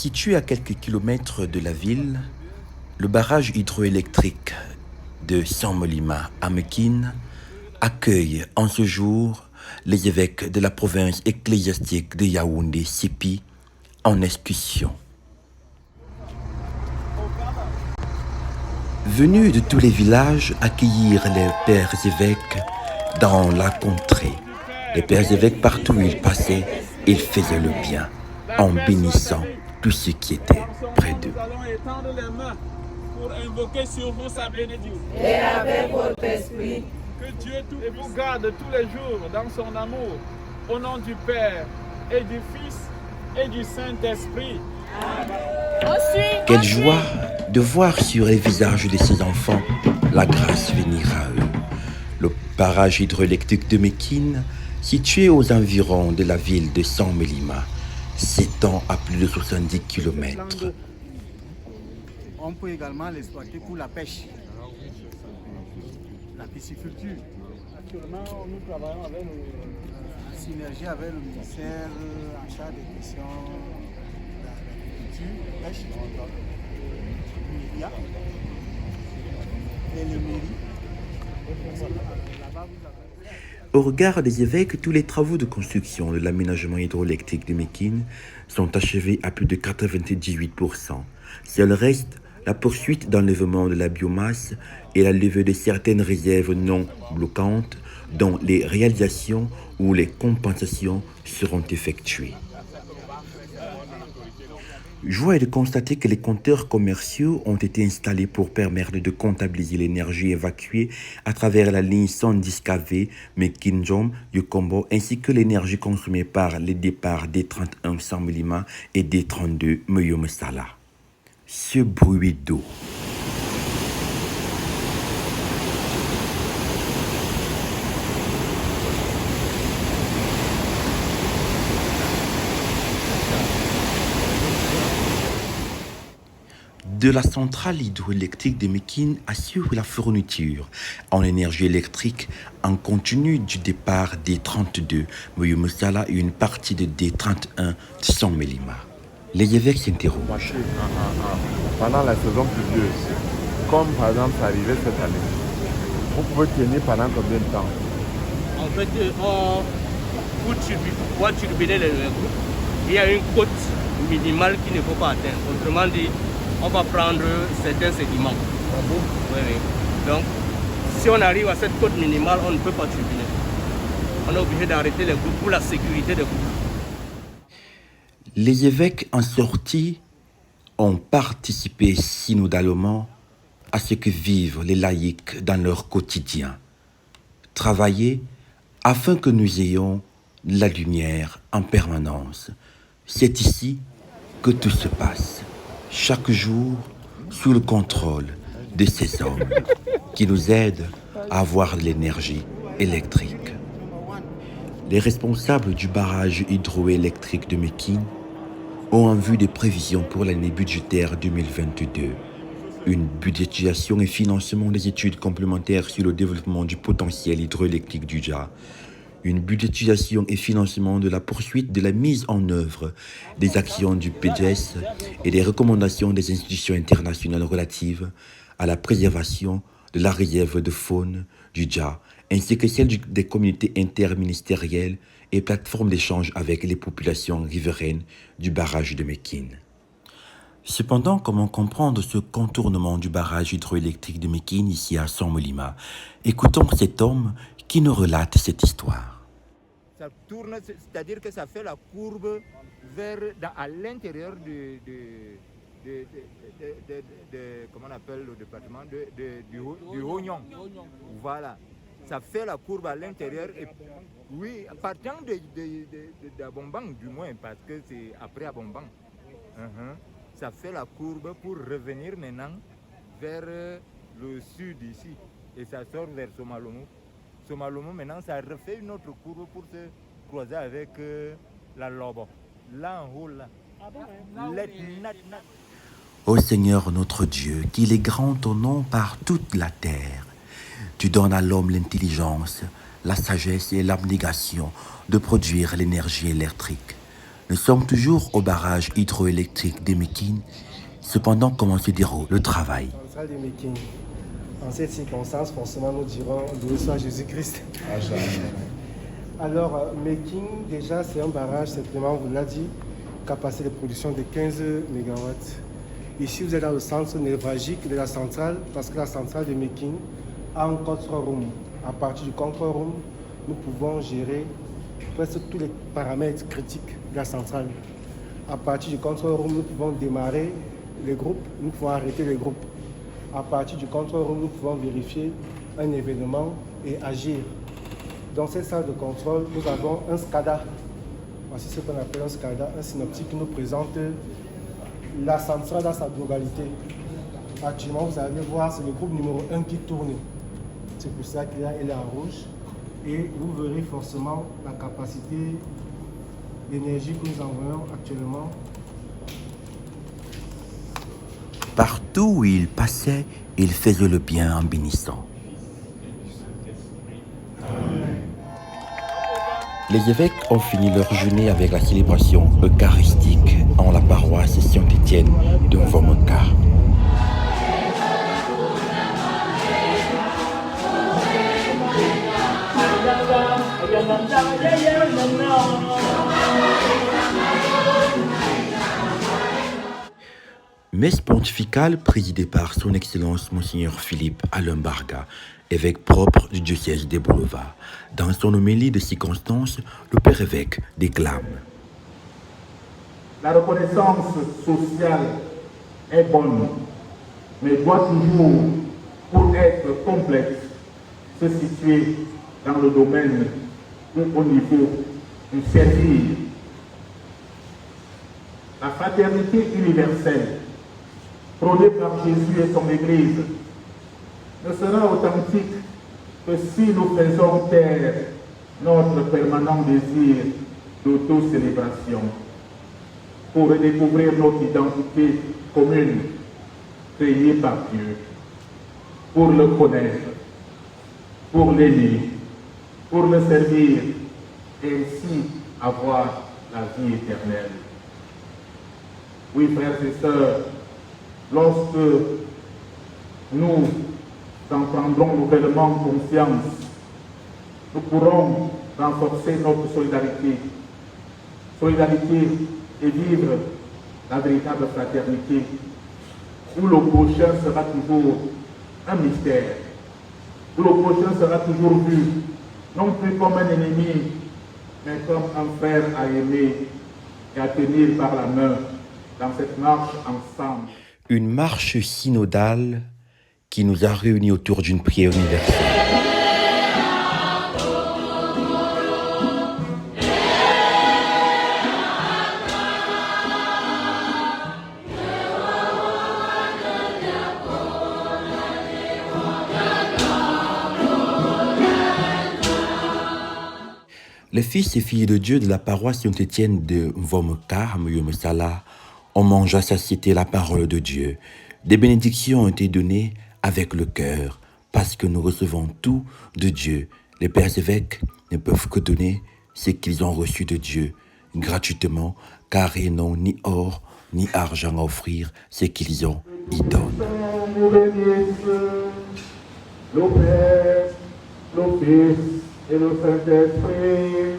Situé à quelques kilomètres de la ville, le barrage hydroélectrique de Saint-Molima à Mekine accueille en ce jour les évêques de la province ecclésiastique de Yaoundé-Sipi en excursion. Venus de tous les villages accueillir les pères évêques dans la contrée. Les pères évêques, partout où ils passaient, ils faisaient le bien en bénissant tout ce qui était près d'eux. Nous allons étendre les mains pour invoquer sur vous sa bénédiction. Et avec votre esprit, Que Dieu tout vous garde tous les jours dans son amour. Au nom du Père et du Fils et du Saint-Esprit. Quelle joie de voir sur les visages de ces enfants la grâce venir à eux. Le barrage hydroélectrique de Mekine, situé aux environs de la ville de Saint-Molima, s'étend à plus de 70 km. On peut également l'exploiter pour la pêche, la pisciculture. Actuellement, nous travaillons avec en synergie avec le ministère en charge des questions de l'agriculture, de la pêche, les médias et les mairies. Là-bas, vous avez... Au regard des évêques, tous les travaux de construction de l'aménagement hydroélectrique de Mekine sont achevés à plus de 98%. Seul reste la poursuite d'enlèvement de la biomasse et la levée de certaines réserves non bloquantes dont les réalisations ou les compensations seront effectuées. Joie est de constater que les compteurs commerciaux ont été installés pour permettre de comptabiliser l'énergie évacuée à travers la ligne 110 kV Mekine-Jom Yukombo ainsi que l'énergie consommée par les départs D31 Saint-Molima et D32 Moyomesala. Ce bruit d'eau. De la centrale hydroélectrique de Mekine assure la fourniture en énergie électrique en continu du départ des 32 Moyomesala et une partie de D31 de Saint-Molima. Les évêques s'interrogent. Pendant la saison pluvieuse, comme par exemple ça arrivait cette année, vous pouvez tenir pendant combien de temps? En fait, pour turbiner le groupe, il y a une cote minimale qu'il ne faut pas atteindre. Autrement dit, on va prendre certains sédiments. Oui, oui. Donc, si on arrive à cette cote minimale, on ne peut pas turbiner. On est obligé d'arrêter les groupes pour la sécurité des groupes. Les évêques en sortie ont participé synodalement à ce que vivent les laïcs dans leur quotidien. Travailler afin que nous ayons la lumière en permanence. C'est ici que tout se passe, chaque jour sous le contrôle de ces hommes qui nous aident à avoir de l'énergie électrique. Les responsables du barrage hydroélectrique de Mekine ont en vue des prévisions pour l'année budgétaire 2022, une budgétisation et financement des études complémentaires sur le développement du potentiel hydroélectrique du Dja, une budgétisation et financement de la poursuite de la mise en œuvre des actions du PDS et des recommandations des institutions internationales relatives à la préservation de la réserve de faune du Dja, ainsi que celle des communautés interministérielles et plateformes d'échange avec les populations riveraines du barrage de Mekine. Cependant, comment comprendre ce contournement du barrage hydroélectrique de Mekine ici à Saint-Molima? Écoutons cet homme qui nous relate cette histoire. Ça tourne, c'est-à-dire que ça fait la courbe vers, à l'intérieur comment on appelle le département du Hognon. Voilà. Ça fait la courbe à l'intérieur et oui, partant d'Abombang du moins, parce que c'est après Abombang. Ça fait la courbe pour revenir maintenant vers le sud ici. Et ça sort vers Somalomo. Somalomo, maintenant, ça refait une autre courbe pour se croiser avec la Lobo. Là en haut, là. Ô Seigneur notre Dieu, qu'il est grand ton nom par toute la terre. Tu donnes à l'homme l'intelligence, la sagesse et l'abnégation de produire l'énergie électrique. Nous sommes toujours au barrage hydroélectrique de Mékine. Cependant, comment se déroule le travail? Centrale de Mékine. En cette circonstance, forcément, nous dirons loué soit Jésus-Christ. Alors, Mékine, déjà, c'est un barrage, simplement, on vous l'a dit, capacité de production de 15 MW. Ici, vous êtes dans le centre névralgique de la centrale, parce que la centrale de Mékine a un control room. À partir du control room, nous pouvons gérer presque tous les paramètres critiques de la centrale. À partir du control room, nous pouvons démarrer les groupes, nous pouvons arrêter les groupes. À partir du control room, nous pouvons vérifier un événement et agir. Dans cette salle de contrôle, nous avons un SCADA. Voici ce qu'on appelle un SCADA, un synoptique qui nous présente la centrale dans sa globalité. Actuellement, vous allez voir, c'est le groupe numéro 1 qui tourne. C'est pour ça qu'il est en rouge. Et vous verrez forcément la capacité d'énergie que nous envoyons actuellement. Partout où il passait, il faisait le bien en bénissant. Les évêques ont fini leur journée avec la célébration eucharistique en la paroisse Saint-Étienne de Mvomoka. Messe pontificale présidée par son Excellence Monseigneur Philippe Alain Barga, évêque propre du diocèse des Boulevards. Dans son homélie de circonstance, le père évêque déclame. La reconnaissance sociale est bonne, mais doit toujours, pour être complexe, se situer dans le domaine où au niveau du servir. La fraternité universelle, prônée par Jésus et son Église, ne sera authentique que si nous faisons taire notre permanent désir d'auto-célébration pour redécouvrir notre identité commune créée par Dieu, pour le connaître, pour l'aimer, pour le servir et ainsi avoir la vie éternelle. Oui, frères et sœurs, lorsque nous en prendrons nouvellement conscience, nous pourrons renforcer notre solidarité. Solidarité et vivre la véritable fraternité, où le prochain sera toujours un mystère, où le prochain sera toujours vu, non plus comme un ennemi, mais comme un frère à aimer et à tenir par la main dans cette marche ensemble. Une marche synodale qui nous a réunis autour d'une prière universelle. Les fils et filles de Dieu de la paroisse Saint-Étienne de Mvomoka, Muyomesala, ont mangé à satiété la parole de Dieu. Des bénédictions ont été données avec le cœur, parce que nous recevons tout de Dieu. Les pères évêques ne peuvent que donner ce qu'ils ont reçu de Dieu gratuitement, car ils n'ont ni or ni argent à offrir, ce qu'ils ont, ils donnent. Le Père, le Fils et le Saint-Esprit.